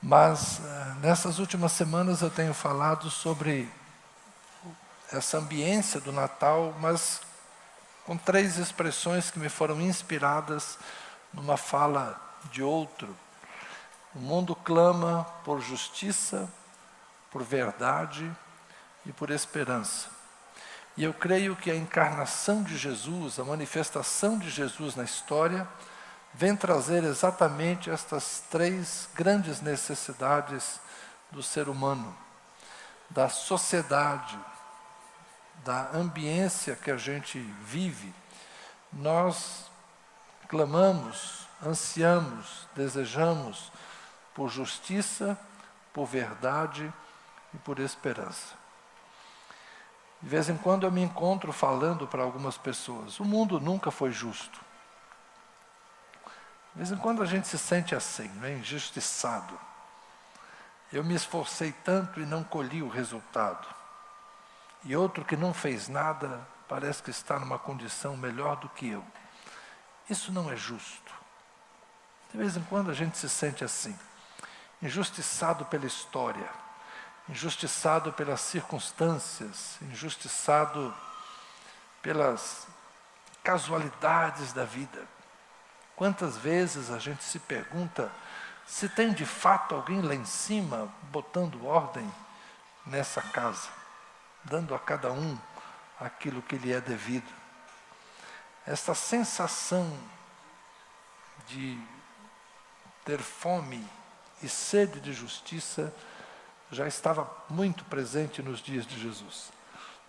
Mas nessas últimas semanas eu tenho falado sobre essa ambiência do Natal, mas com 3 expressões que me foram inspiradas numa fala de outro. O mundo clama por justiça, por verdade e por esperança. E eu creio que a encarnação de Jesus, a manifestação de Jesus na história, vem trazer exatamente estas 3 grandes necessidades do ser humano, da sociedade, da ambiência que a gente vive. Nós clamamos, ansiamos, desejamos por justiça, por verdade e por esperança. De vez em quando eu me encontro falando para algumas pessoas, o mundo nunca foi justo. De vez em quando a gente se sente assim, né, injustiçado. Eu me esforcei tanto e não colhi o resultado. E outro que não fez nada, parece que está numa condição melhor do que eu. Isso não é justo. De vez em quando a gente se sente assim, injustiçado pela história, injustiçado pelas circunstâncias, injustiçado pelas casualidades da vida. Quantas vezes a gente se pergunta se tem de fato alguém lá em cima botando ordem nessa casa, dando a cada um aquilo que lhe é devido. Essa sensação de ter fome e sede de justiça já estava muito presente nos dias de Jesus.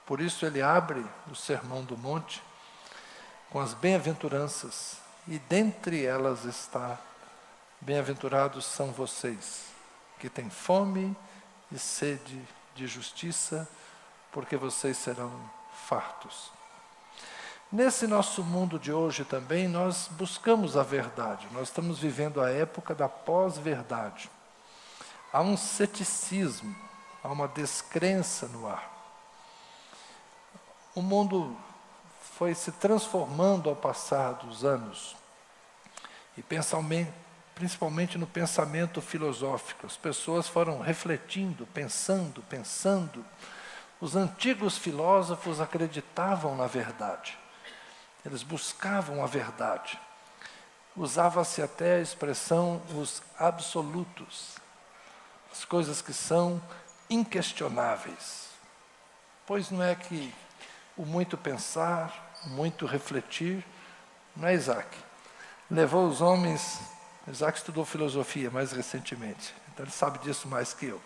Por isso ele abre o Sermão do Monte com as bem-aventuranças, e dentre elas está: bem-aventurados são vocês, que têm fome e sede de justiça, porque vocês serão fartos. Nesse nosso mundo de hoje também, nós buscamos a verdade. Nós estamos vivendo a época da pós-verdade. Há um ceticismo, há uma descrença no ar. O mundo foi se transformando ao passar dos anos, e principalmente no pensamento filosófico. As pessoas foram refletindo, pensando. Os antigos filósofos acreditavam na verdade. Eles buscavam a verdade. Usava-se até a expressão os absolutos, as coisas que são inquestionáveis. Pois não é que o muito pensar, o muito refletir, não é Isaac? Levou os homens, Isaac estudou filosofia mais recentemente, então ele sabe disso mais que eu.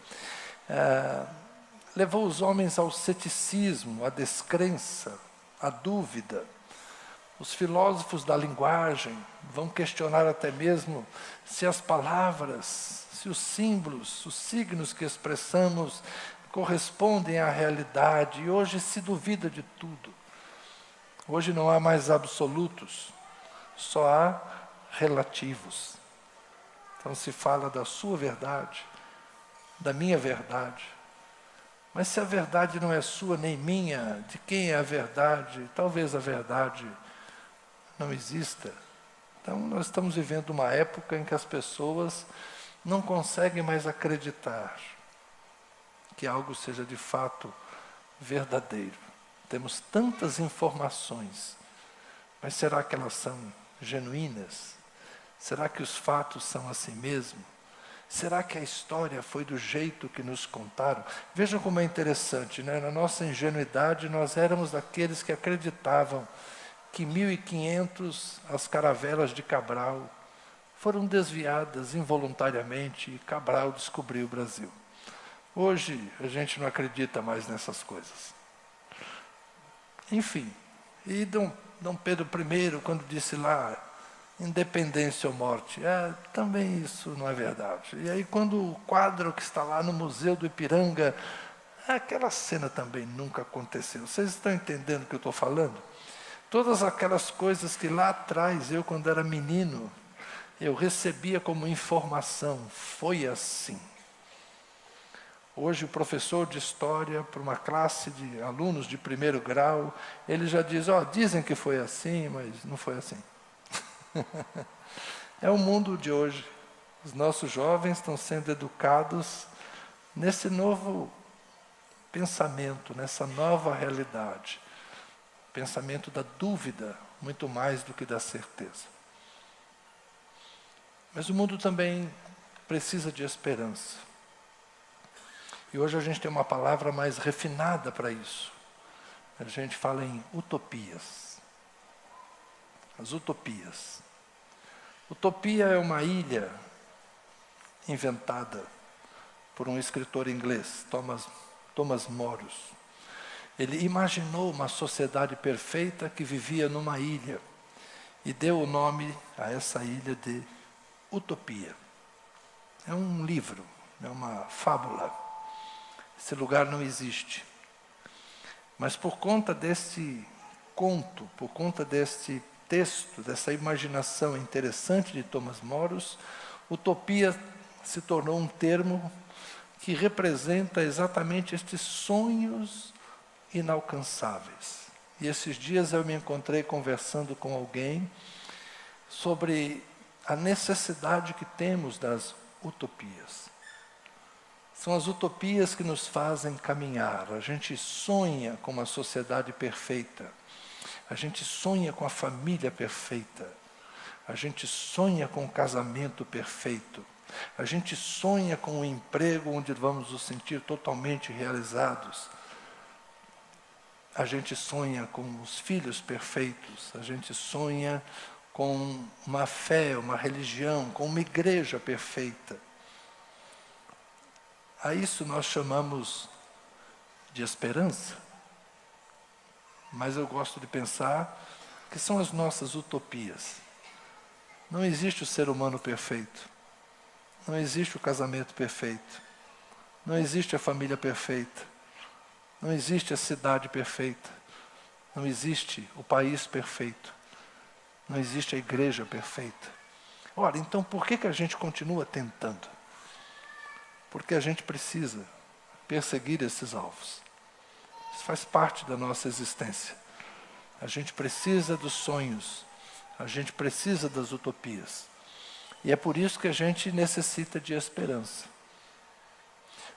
Levou os homens ao ceticismo, à descrença, à dúvida. Os filósofos da linguagem vão questionar até mesmo se as palavras, se os símbolos, os signos que expressamos correspondem à realidade. E hoje se duvida de tudo. Hoje não há mais absolutos, só há relativos. Então se fala da sua verdade, da minha verdade. Mas se a verdade não é sua nem minha, de quem é a verdade? Talvez a verdade não exista. Então nós estamos vivendo uma época em que as pessoas não conseguem mais acreditar que algo seja de fato verdadeiro. Temos tantas informações, mas será que elas são genuínas? Será que os fatos são assim mesmo? Será que a história foi do jeito que nos contaram? Vejam como é interessante, né? Na nossa ingenuidade nós éramos daqueles que acreditavam que 1500 as caravelas de Cabral foram desviadas involuntariamente e Cabral descobriu o Brasil. Hoje a gente não acredita mais nessas coisas. Enfim, e Dom Pedro I, quando disse lá, independência ou morte, também isso não é verdade. E aí quando o quadro que está lá no Museu do Ipiranga, aquela cena também nunca aconteceu. Vocês estão entendendo o que eu estou falando? Todas aquelas coisas que lá atrás, eu quando era menino, eu recebia como informação, foi assim. Hoje o professor de história, para uma classe de alunos de 1º grau, ele já diz, dizem que foi assim, mas não foi assim. É o mundo de hoje. Os nossos jovens estão sendo educados nesse novo pensamento, nessa nova realidade. Pensamento da dúvida, muito mais do que da certeza. Mas o mundo também precisa de esperança. E hoje a gente tem uma palavra mais refinada para isso. A gente fala em utopias. As utopias. Utopia é uma ilha inventada por um escritor inglês, Thomas More. Ele imaginou uma sociedade perfeita que vivia numa ilha e deu o nome a essa ilha de Utopia. É um livro, é uma fábula. Esse lugar não existe. Mas por conta desse conto, por conta desse texto, dessa imaginação interessante de Thomas More, utopia se tornou um termo que representa exatamente estes sonhos inalcançáveis. E esses dias eu me encontrei conversando com alguém sobre a necessidade que temos das utopias. São as utopias que nos fazem caminhar. A gente sonha com uma sociedade perfeita. A gente sonha com a família perfeita. A gente sonha com o casamento perfeito. A gente sonha com um emprego onde vamos nos sentir totalmente realizados. A gente sonha com os filhos perfeitos. A gente sonha com uma fé, uma religião, com uma igreja perfeita. A isso nós chamamos de esperança. Mas eu gosto de pensar que são as nossas utopias. Não existe o ser humano perfeito. Não existe o casamento perfeito. Não existe a família perfeita. Não existe a cidade perfeita. Não existe o país perfeito. Não existe a igreja perfeita. Ora, então por que a gente continua tentando? Porque a gente precisa perseguir esses alvos. Isso faz parte da nossa existência. A gente precisa dos sonhos. A gente precisa das utopias. E é por isso que a gente necessita de esperança.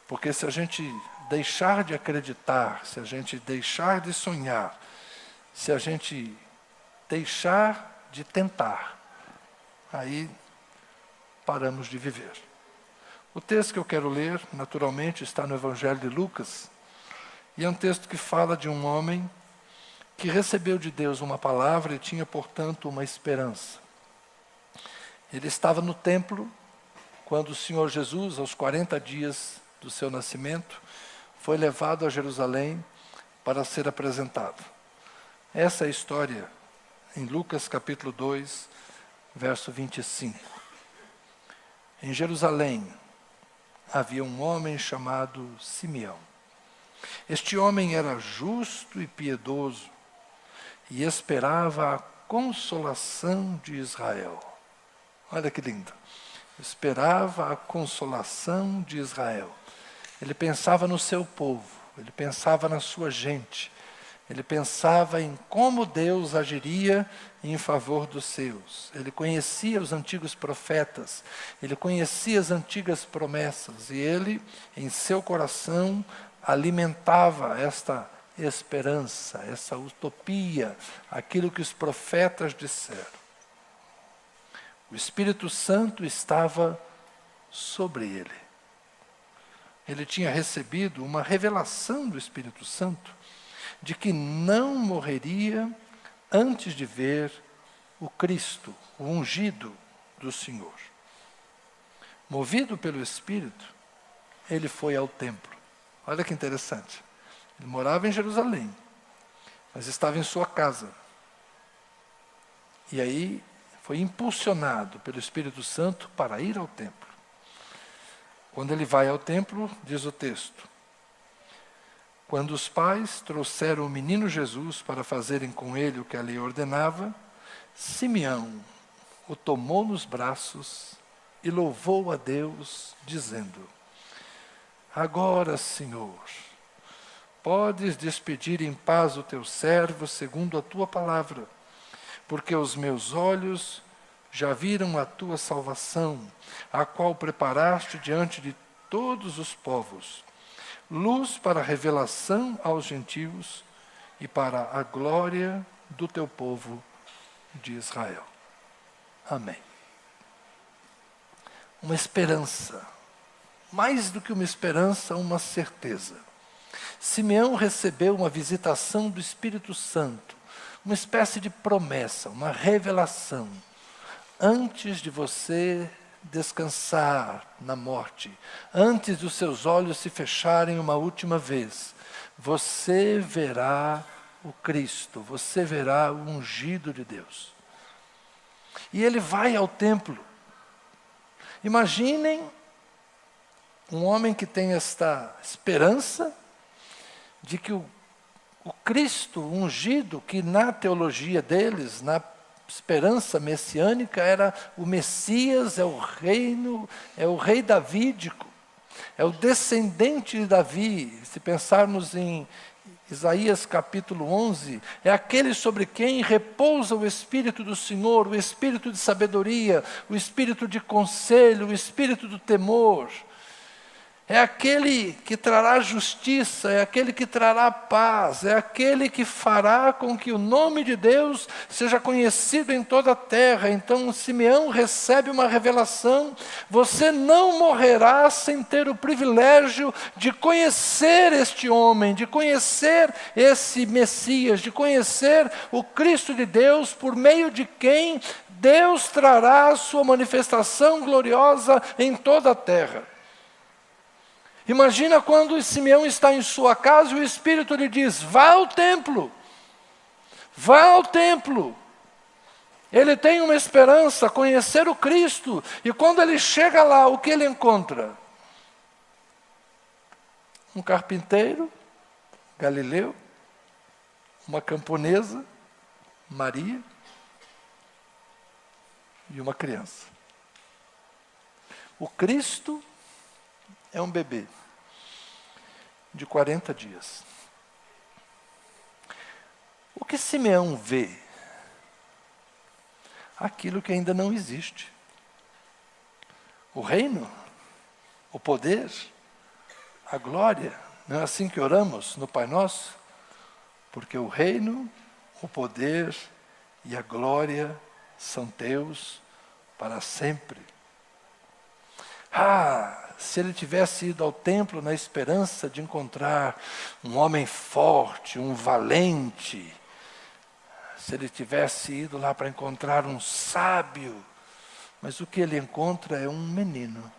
Porque se a gente deixar de acreditar, se a gente deixar de sonhar, se a gente deixar de tentar, aí paramos de viver. O texto que eu quero ler, naturalmente, está no Evangelho de Lucas, e é um texto que fala de um homem que recebeu de Deus uma palavra e tinha, portanto, uma esperança. Ele estava no templo, quando o Senhor Jesus, aos 40 dias do seu nascimento, foi levado a Jerusalém para ser apresentado. Essa é a história em Lucas capítulo 2, verso 25. Em Jerusalém havia um homem chamado Simeão. Este homem era justo e piedoso e esperava a consolação de Israel. Olha que lindo. Esperava a consolação de Israel. Ele pensava no seu povo, ele pensava na sua gente, ele pensava em como Deus agiria em favor dos seus. Ele conhecia os antigos profetas, ele conhecia as antigas promessas, e ele, em seu coração, alimentava esta esperança, essa utopia, aquilo que os profetas disseram. O Espírito Santo estava sobre ele. Ele tinha recebido uma revelação do Espírito Santo de que não morreria antes de ver o Cristo, o ungido do Senhor. Movido pelo Espírito, ele foi ao templo. Olha que interessante. Ele morava em Jerusalém, mas estava em sua casa. E aí foi impulsionado pelo Espírito Santo para ir ao templo. Quando ele vai ao templo, diz o texto: quando os pais trouxeram o menino Jesus para fazerem com ele o que a lei ordenava, Simeão o tomou nos braços e louvou a Deus, dizendo: agora, Senhor, podes despedir em paz o teu servo segundo a tua palavra, porque os meus olhos já viram a tua salvação, a qual preparaste diante de todos os povos, luz para a revelação aos gentios e para a glória do teu povo de Israel. Amém. Uma esperança, mais do que uma esperança, uma certeza. Simeão recebeu uma visitação do Espírito Santo, uma espécie de promessa, uma revelação. Antes de você descansar na morte, antes dos seus olhos se fecharem uma última vez, você verá o Cristo, você verá o ungido de Deus. E ele vai ao templo. Imaginem um homem que tem esta esperança de que o Cristo ungido, que na teologia deles, na esperança messiânica, era o Messias, é o rei davídico, é o descendente de Davi. Se pensarmos em Isaías capítulo 11, é aquele sobre quem repousa o Espírito do Senhor, o Espírito de sabedoria, o Espírito de conselho, o Espírito do temor. É aquele que trará justiça, é aquele que trará paz, é aquele que fará com que o nome de Deus seja conhecido em toda a terra. Então Simeão recebe uma revelação: você não morrerá sem ter o privilégio de conhecer este homem, de conhecer esse Messias, de conhecer o Cristo de Deus, por meio de quem Deus trará a sua manifestação gloriosa em toda a terra. Imagina quando Simeão está em sua casa e o Espírito lhe diz: vá ao templo, vá ao templo. Ele tem uma esperança, conhecer o Cristo, e quando ele chega lá, o que ele encontra? Um carpinteiro, Galileu, uma camponesa, Maria, e uma criança. O Cristo é um bebê de 40 dias. O que Simeão vê? Aquilo que ainda não existe. O reino, o poder, a glória. Não é assim que oramos no Pai Nosso? Porque o reino, o poder e a glória são teus para sempre. Se ele tivesse ido ao templo na esperança de encontrar um homem forte, um valente, se ele tivesse ido lá para encontrar um sábio, mas o que ele encontra é um menino,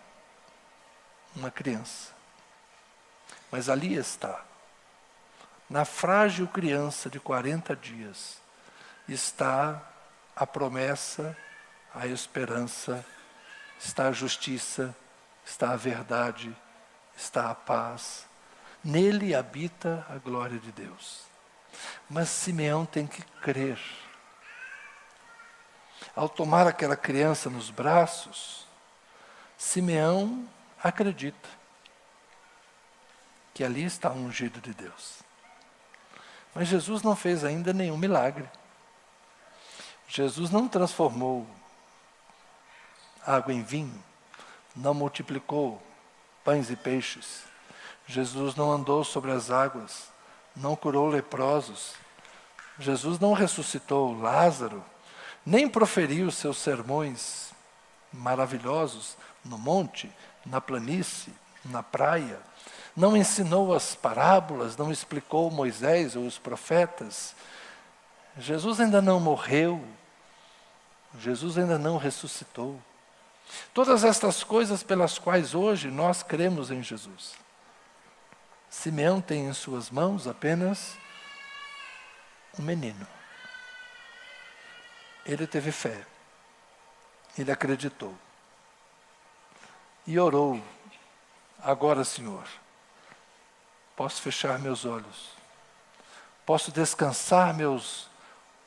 uma criança. Mas ali está, na frágil criança de 40 dias, está a promessa, a esperança, está a justiça, está a verdade, está a paz. Nele habita a glória de Deus. Mas Simeão tem que crer. Ao tomar aquela criança nos braços, Simeão acredita que ali está o ungido de Deus. Mas Jesus não fez ainda nenhum milagre. Jesus não transformou água em vinho, não multiplicou pães e peixes. Jesus não andou sobre as águas, não curou leprosos. Jesus não ressuscitou Lázaro, nem proferiu seus sermões maravilhosos no monte, na planície, na praia. Não ensinou as parábolas, não explicou Moisés ou os profetas. Jesus ainda não morreu, Jesus ainda não ressuscitou. Todas estas coisas pelas quais hoje nós cremos em Jesus. Simeão tem em suas mãos apenas um menino. Ele teve fé, ele acreditou e orou: agora, Senhor, posso fechar meus olhos, posso descansar meus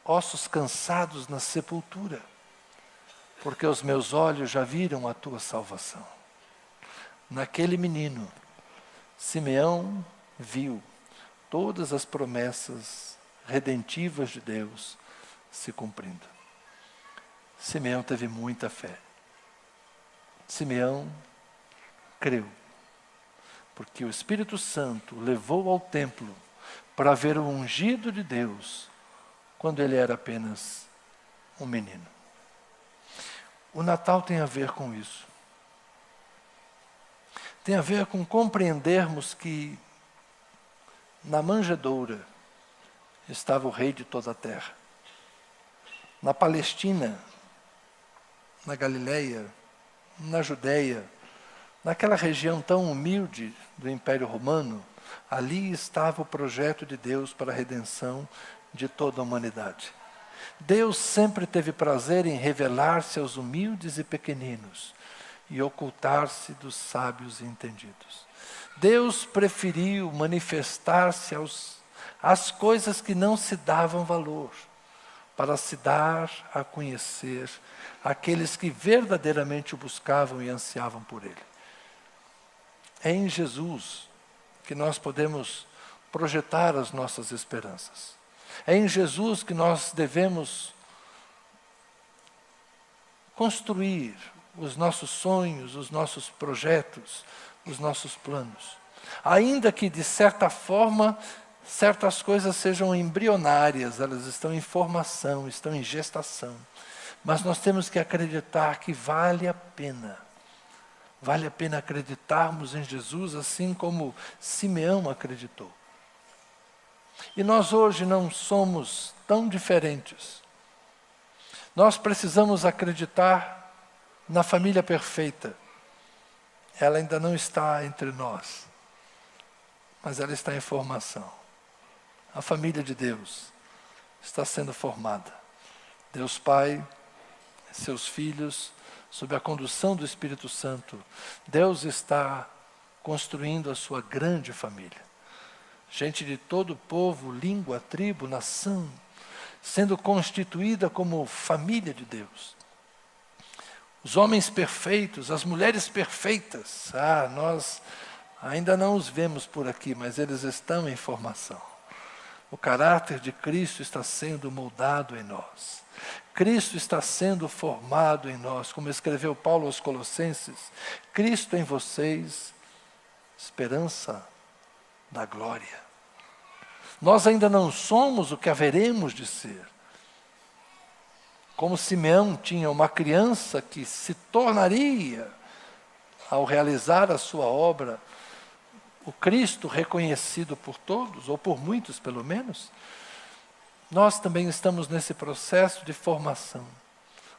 ossos cansados na sepultura, porque os meus olhos já viram a tua salvação. Naquele menino, Simeão viu todas as promessas redentivas de Deus se cumprindo. Simeão teve muita fé. Simeão creu, porque o Espírito Santo levou ao templo para ver o ungido de Deus, quando ele era apenas um menino. O Natal tem a ver com isso. Tem a ver com compreendermos que na manjedoura estava o rei de toda a terra. Na Palestina, na Galileia, na Judéia, naquela região tão humilde do Império Romano, ali estava o projeto de Deus para a redenção de toda a humanidade. Deus sempre teve prazer em revelar-se aos humildes e pequeninos e ocultar-se dos sábios e entendidos. Deus preferiu manifestar-se às coisas que não se davam valor, para se dar a conhecer aqueles que verdadeiramente o buscavam e ansiavam por Ele. É em Jesus que nós podemos projetar as nossas esperanças. É em Jesus que nós devemos construir os nossos sonhos, os nossos projetos, os nossos planos. Ainda que, de certa forma, certas coisas sejam embrionárias, elas estão em formação, estão em gestação. Mas nós temos que acreditar que vale a pena. Vale a pena acreditarmos em Jesus assim como Simeão acreditou. E nós hoje não somos tão diferentes. Nós precisamos acreditar na família perfeita. Ela ainda não está entre nós, mas ela está em formação. A família de Deus está sendo formada. Deus Pai, seus filhos, sob a condução do Espírito Santo, Deus está construindo a sua grande família. Gente de todo povo, língua, tribo, nação, sendo constituída como família de Deus. Os homens perfeitos, as mulheres perfeitas, nós ainda não os vemos por aqui, mas eles estão em formação. O caráter de Cristo está sendo moldado em nós. Cristo está sendo formado em nós, como escreveu Paulo aos Colossenses. Cristo em vocês, esperança da glória. Nós ainda não somos o que haveremos de ser. Como Simeão tinha uma criança que se tornaria, ao realizar a sua obra, o Cristo reconhecido por todos, ou por muitos pelo menos, nós também estamos nesse processo de formação.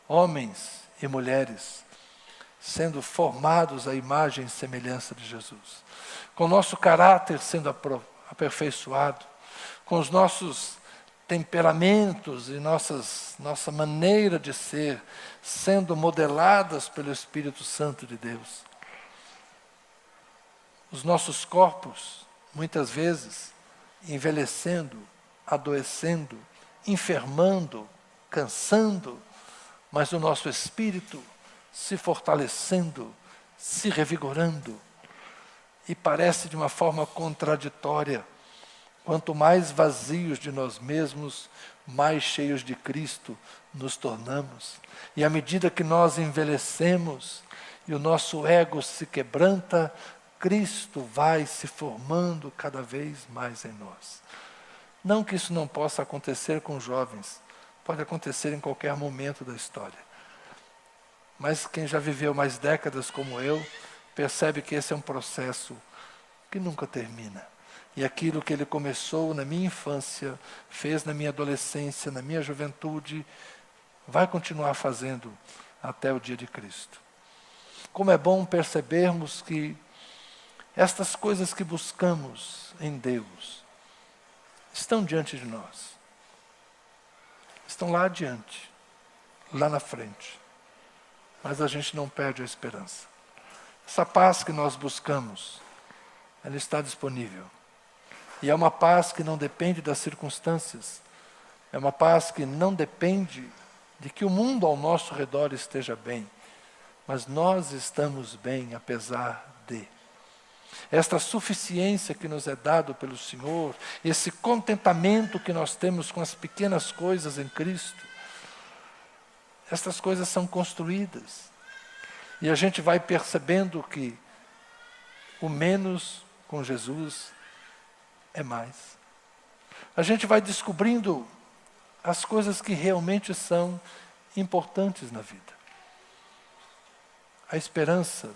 Homens e mulheres sendo formados à imagem e semelhança de Jesus. Com o nosso caráter sendo aperfeiçoado, com os nossos temperamentos e nossa maneira de ser sendo modeladas pelo Espírito Santo de Deus. Os nossos corpos, muitas vezes, envelhecendo, adoecendo, enfermando, cansando, mas o nosso espírito se fortalecendo, se revigorando. E parece de uma forma contraditória. Quanto mais vazios de nós mesmos, mais cheios de Cristo nos tornamos. E à medida que nós envelhecemos e o nosso ego se quebranta, Cristo vai se formando cada vez mais em nós. Não que isso não possa acontecer com jovens, pode acontecer em qualquer momento da história. Mas quem já viveu mais décadas como eu, percebe que esse é um processo que nunca termina. E aquilo que ele começou na minha infância, fez na minha adolescência, na minha juventude, vai continuar fazendo até o dia de Cristo. Como é bom percebermos que estas coisas que buscamos em Deus estão diante de nós. Estão lá adiante, lá na frente. Mas a gente não perde a esperança. Essa paz que nós buscamos, ela está disponível. E é uma paz que não depende das circunstâncias. É uma paz que não depende de que o mundo ao nosso redor esteja bem. Mas nós estamos bem apesar de. Esta suficiência que nos é dado pelo Senhor, esse contentamento que nós temos com as pequenas coisas em Cristo, Estas coisas são construídas. E a gente vai percebendo que o menos com Jesus é mais. A gente vai descobrindo as coisas que realmente são importantes na vida. A esperança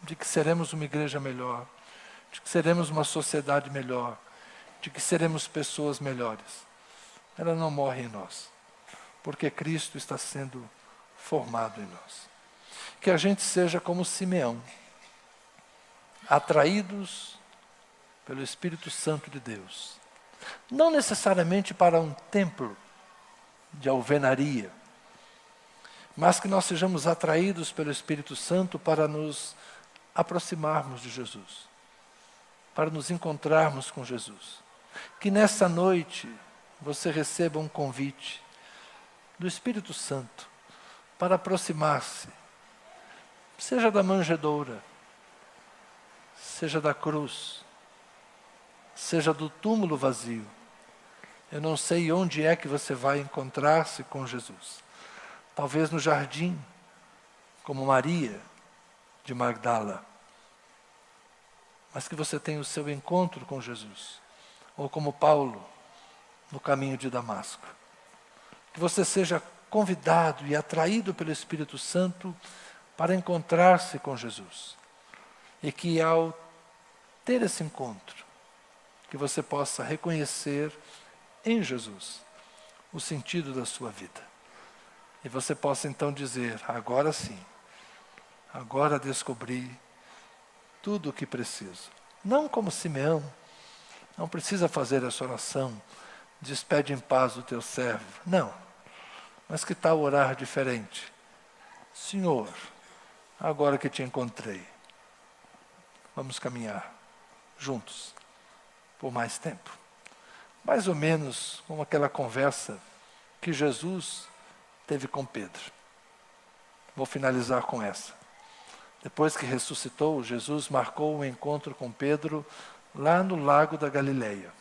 de que seremos uma igreja melhor, de que seremos uma sociedade melhor, de que seremos pessoas melhores. Ela não morre em nós, porque Cristo está sendo formado em nós. Que a gente seja como Simeão, atraídos pelo Espírito Santo de Deus. Não necessariamente para um templo de alvenaria, mas que nós sejamos atraídos pelo Espírito Santo para nos aproximarmos de Jesus, para nos encontrarmos com Jesus. Que nessa noite você receba um convite do Espírito Santo para aproximar-se, seja da manjedoura, seja da cruz, seja do túmulo vazio. Eu não sei onde é que você vai encontrar-se com Jesus. Talvez no jardim, como Maria de Magdala. Mas que você tenha o seu encontro com Jesus. Ou como Paulo, no caminho de Damasco. Que você seja convidado e atraído pelo Espírito Santo para encontrar-se com Jesus. E que ao ter esse encontro, que você possa reconhecer em Jesus o sentido da sua vida. E você possa então dizer, agora sim, agora descobri tudo o que preciso. Não como Simeão, não precisa fazer essa oração, despede em paz o teu servo. Não, mas que tal orar diferente? Senhor, agora que te encontrei, vamos caminhar juntos por mais tempo. Mais ou menos como aquela conversa que Jesus teve com Pedro. Vou finalizar com essa. Depois que ressuscitou, Jesus marcou um encontro com Pedro lá no lago da Galileia.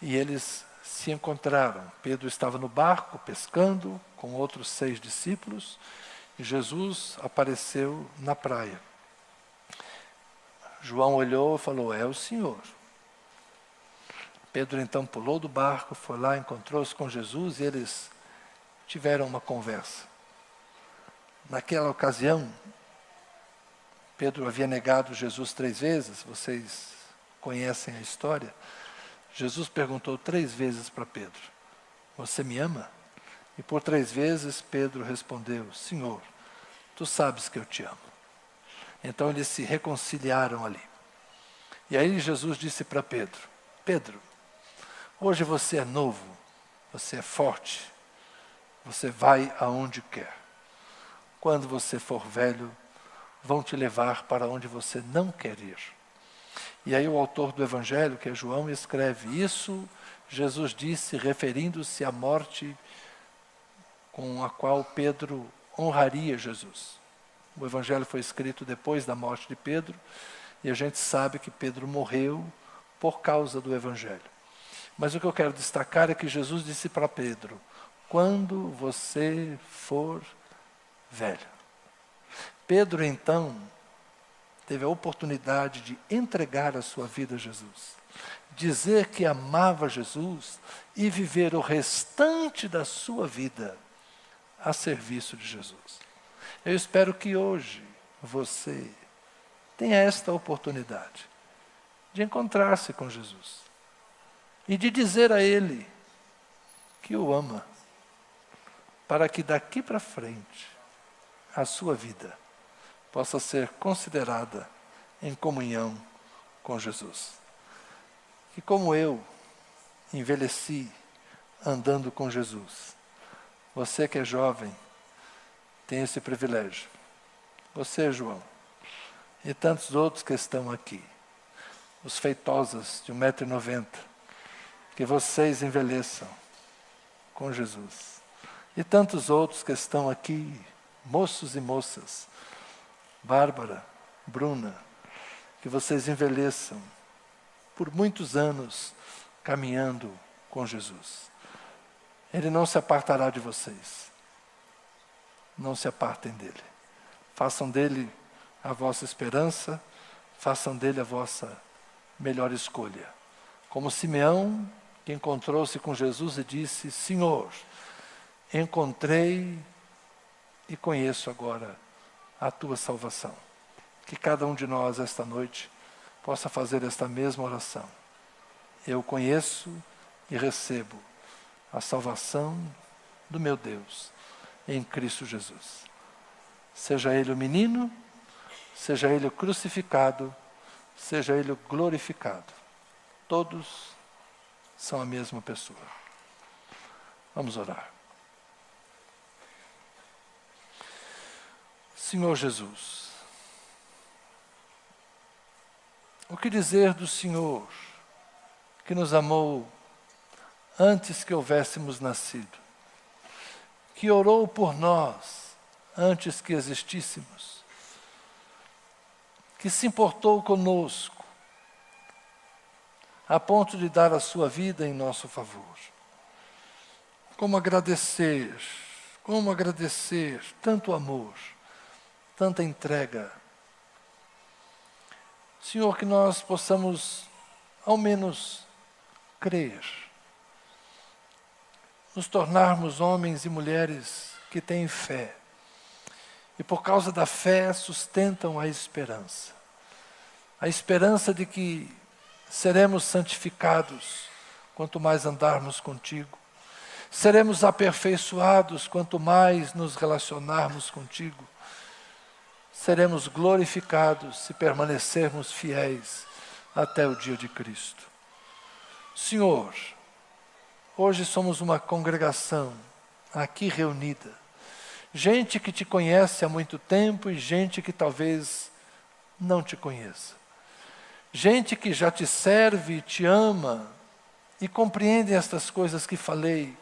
E eles se encontraram. Pedro estava no barco pescando com outros 6 discípulos e Jesus apareceu na praia. João olhou e falou, é o Senhor. Pedro então pulou do barco, foi lá, encontrou-se com Jesus e eles tiveram uma conversa. Naquela ocasião, Pedro havia negado Jesus 3 vezes, vocês conhecem a história. Jesus perguntou 3 vezes para Pedro, você me ama? E por 3 vezes Pedro respondeu, Senhor, tu sabes que eu te amo. Então eles se reconciliaram ali. E aí Jesus disse para Pedro, Pedro, hoje você é novo, você é forte, você vai aonde quer. Quando você for velho, vão te levar para onde você não quer ir. E aí o autor do Evangelho, que é João, escreve, isso Jesus disse referindo-se à morte com a qual Pedro honraria Jesus. O Evangelho foi escrito depois da morte de Pedro, e a gente sabe que Pedro morreu por causa do Evangelho. Mas o que eu quero destacar é que Jesus disse para Pedro, quando você for velho. Pedro, então, teve a oportunidade de entregar a sua vida a Jesus, dizer que amava Jesus e viver o restante da sua vida a serviço de Jesus. Eu espero que hoje você tenha esta oportunidade de encontrar-se com Jesus e de dizer a Ele que o ama, para que daqui para frente a sua vida possa ser considerada em comunhão com Jesus. E como eu envelheci andando com Jesus, você que é jovem tem esse privilégio. Você, João, e tantos outros que estão aqui, os feitosas de 1,90 m, que vocês envelheçam com Jesus. E tantos outros que estão aqui, moços e moças, Bárbara, Bruna, que vocês envelheçam por muitos anos caminhando com Jesus. Ele não se apartará de vocês. Não se apartem dele. Façam dele a vossa esperança, façam dele a vossa melhor escolha. Como Simeão, que encontrou-se com Jesus e disse: Senhor, encontrei e conheço agora a tua salvação. Que cada um de nós esta noite possa fazer esta mesma oração. Eu conheço e recebo a salvação do meu Deus em Cristo Jesus. Seja Ele o menino, seja Ele o crucificado, seja Ele o glorificado. Todos são a mesma pessoa. Vamos orar. Senhor Jesus, o que dizer do Senhor que nos amou antes que houvéssemos nascido, que orou por nós antes que existíssemos, que se importou conosco, a ponto de dar a sua vida em nosso favor. Como agradecer tanto amor, tanta entrega. Senhor, que nós possamos, ao menos, crer, nos tornarmos homens e mulheres que têm fé, e por causa da fé sustentam a esperança de que seremos santificados quanto mais andarmos contigo, seremos aperfeiçoados quanto mais nos relacionarmos contigo, seremos glorificados se permanecermos fiéis até o dia de Cristo. Senhor, hoje somos uma congregação aqui reunida, gente que te conhece há muito tempo e gente que talvez não te conheça. Gente que já te serve, te ama e compreende estas coisas que falei.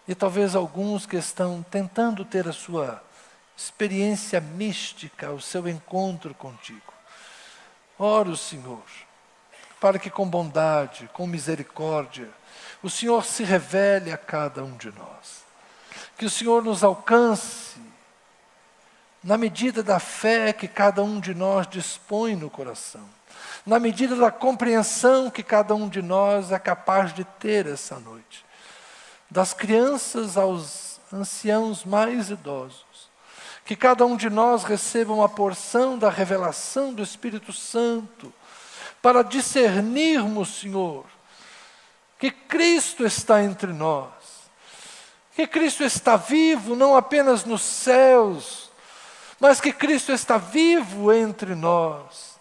E talvez alguns que estão tentando ter a sua experiência mística, o seu encontro contigo. Oro, Senhor, para que com bondade, com misericórdia, o Senhor se revele a cada um de nós. Que o Senhor nos alcance na medida da fé que cada um de nós dispõe no coração, na medida da compreensão que cada um de nós é capaz de ter essa noite. Das crianças aos anciãos mais idosos, que cada um de nós receba uma porção da revelação do Espírito Santo, para discernirmos, Senhor, que Cristo está entre nós, que Cristo está vivo não apenas nos céus, mas que Cristo está vivo entre nós.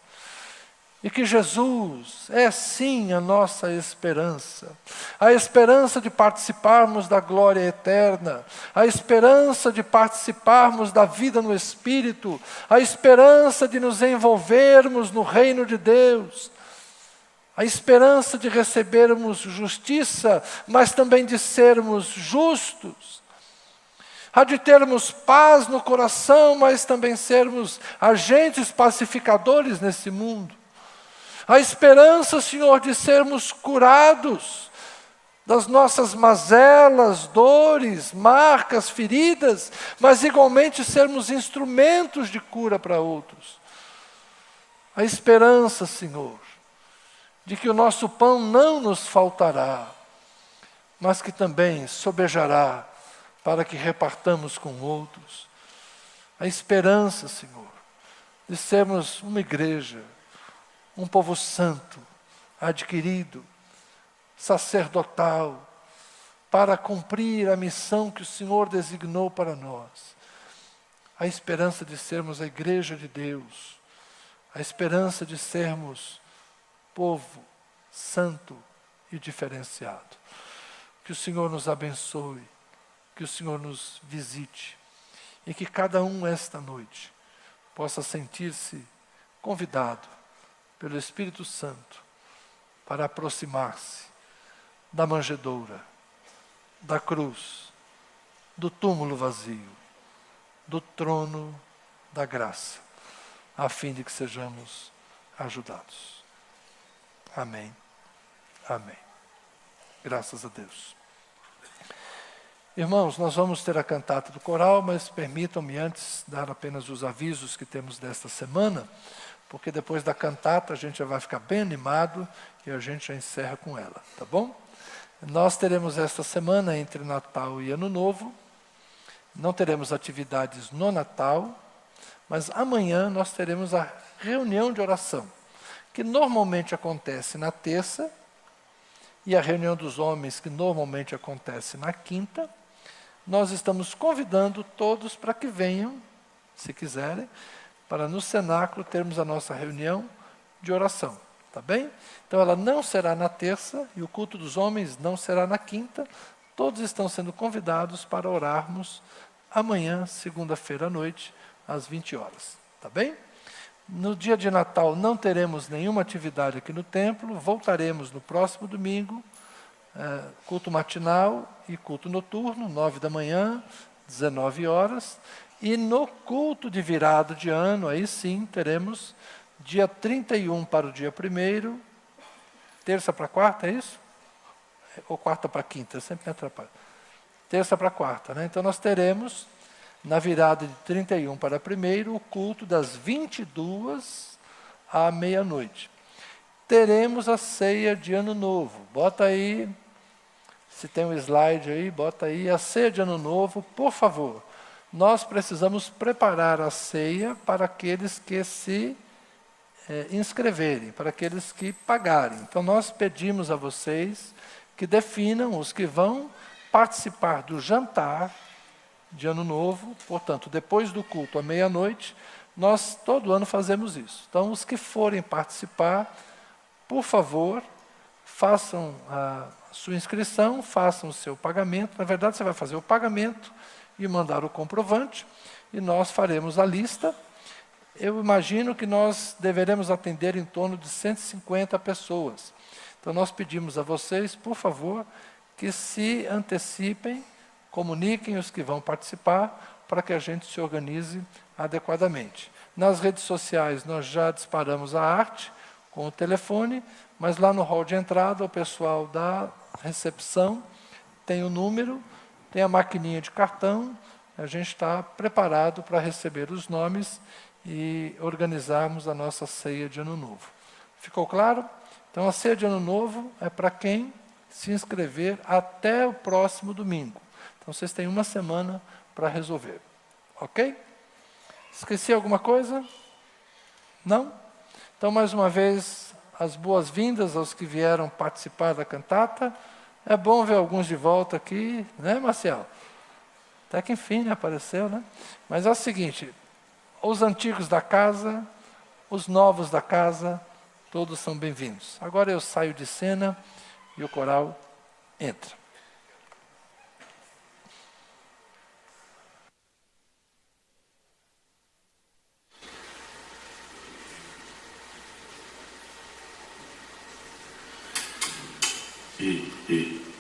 E que Jesus é sim a nossa esperança. A esperança de participarmos da glória eterna. A esperança de participarmos da vida no Espírito. A esperança de nos envolvermos no reino de Deus. A esperança de recebermos justiça, mas também de sermos justos. A de termos paz no coração, mas também sermos agentes pacificadores nesse mundo. A esperança, Senhor, de sermos curados das nossas mazelas, dores, marcas, feridas, mas igualmente sermos instrumentos de cura para outros. A esperança, Senhor, de que o nosso pão não nos faltará, mas que também sobejará para que repartamos com outros. A esperança, Senhor, de sermos uma igreja, um povo santo, adquirido, sacerdotal, para cumprir a missão que o Senhor designou para nós. A esperança de sermos a igreja de Deus, a esperança de sermos povo santo e diferenciado. Que o Senhor nos abençoe, que o Senhor nos visite e que cada um esta noite possa sentir-se convidado pelo Espírito Santo para aproximar-se da manjedoura, da cruz, do túmulo vazio, do trono da graça, a fim de que sejamos ajudados. Amém. Amém. Graças a Deus. Irmãos, nós vamos ter a cantata do coral, mas permitam-me antes dar apenas os avisos que temos desta semana, porque depois da cantata a gente já vai ficar bem animado e a gente já encerra com ela, tá bom? Nós teremos esta semana, entre Natal e Ano Novo, não teremos atividades no Natal, mas amanhã nós teremos a reunião de oração, que normalmente acontece na terça, e a reunião dos homens, que normalmente acontece na quinta. Nós estamos convidando todos para que venham, se quiserem, para no cenáculo termos a nossa reunião de oração, tá bem? Então ela não será na terça e o culto dos homens não será na quinta. Todos estão sendo convidados para orarmos amanhã, segunda-feira à noite, às 20 horas, tá bem? No dia de Natal não teremos nenhuma atividade aqui no templo, voltaremos no próximo domingo, culto matinal e culto noturno, 9 da manhã, 19 horas. E no culto de virada de ano, aí sim, teremos dia 31 para o dia 1º, terça para quarta, é isso? Ou quarta para quinta, eu sempre me atrapalho. Terça para quarta, né? Então nós teremos, na virada de 31 para 1º, o culto das 22 à meia-noite. Teremos a ceia de Ano Novo. Bota aí, se tem um slide aí, bota aí. A ceia de Ano Novo, por favor. Nós precisamos preparar a ceia para aqueles que se inscreverem, para aqueles que pagarem. Então nós pedimos a vocês que definam os que vão participar do jantar de Ano Novo, portanto, depois do culto à meia-noite, nós todo ano fazemos isso. Então, os que forem participar, por favor, façam a sua inscrição, façam o seu pagamento. Na verdade, você vai fazer o pagamento e mandar o comprovante, e nós faremos a lista. Eu imagino que nós deveremos atender em torno de 150 pessoas. Então, nós pedimos a vocês, por favor, que se antecipem, comuniquem os que vão participar, para que a gente se organize adequadamente. Nas redes sociais, nós já disparamos a arte com o telefone, mas lá no hall de entrada, o pessoal da recepção tem o número, tem a maquininha de cartão, a gente está preparado para receber os nomes e organizarmos a nossa ceia de Ano Novo. Ficou claro? Então, a ceia de Ano Novo é para quem se inscrever até o próximo domingo. Então, vocês têm uma semana para resolver. Ok? Esqueci alguma coisa? Não? Então, mais uma vez, as boas-vindas aos que vieram participar da cantata. É bom ver alguns de volta aqui, né, Marcial? Até que enfim, né, apareceu, né? Mas é o seguinte, os antigos da casa, os novos da casa, todos são bem-vindos. Agora eu saio de cena e o coral entra. E